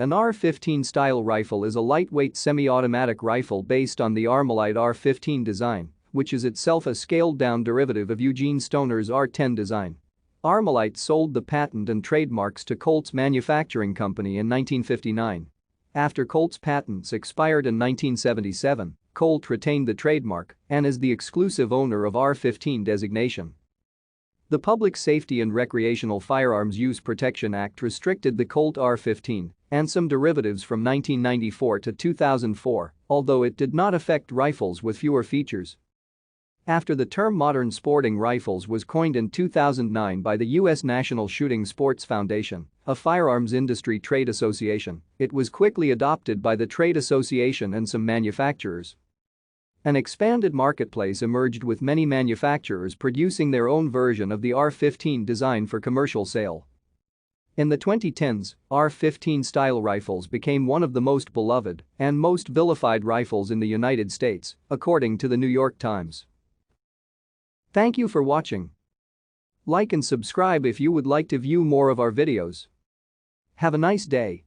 An AR-15 style rifle is a lightweight semi-automatic rifle based on the ArmaLite AR-15 design, which is itself a scaled-down derivative of Eugene Stoner's AR-10 design. ArmaLite sold the patent and trademarks to Colt's manufacturing company in 1959. After Colt's patents expired in 1977, Colt retained the trademark and is the exclusive owner of AR-15 designation. The Public Safety and Recreational Firearms Use Protection Act restricted the Colt AR-15 and some derivatives from 1994 to 2004, although it did not affect rifles with fewer features. After the term modern sporting rifles was coined in 2009 by the U.S. National Shooting Sports Foundation, a firearms industry trade association, it was quickly adopted by the trade association and some manufacturers. An expanded marketplace emerged with many manufacturers producing their own version of the AR-15 design for commercial sale. In the 2010s, AR-15 style rifles became one of the most beloved and most vilified rifles in the United States, according to the New York Times. Thank you for watching. Like and subscribe if you would like to view more of our videos. Have a nice day.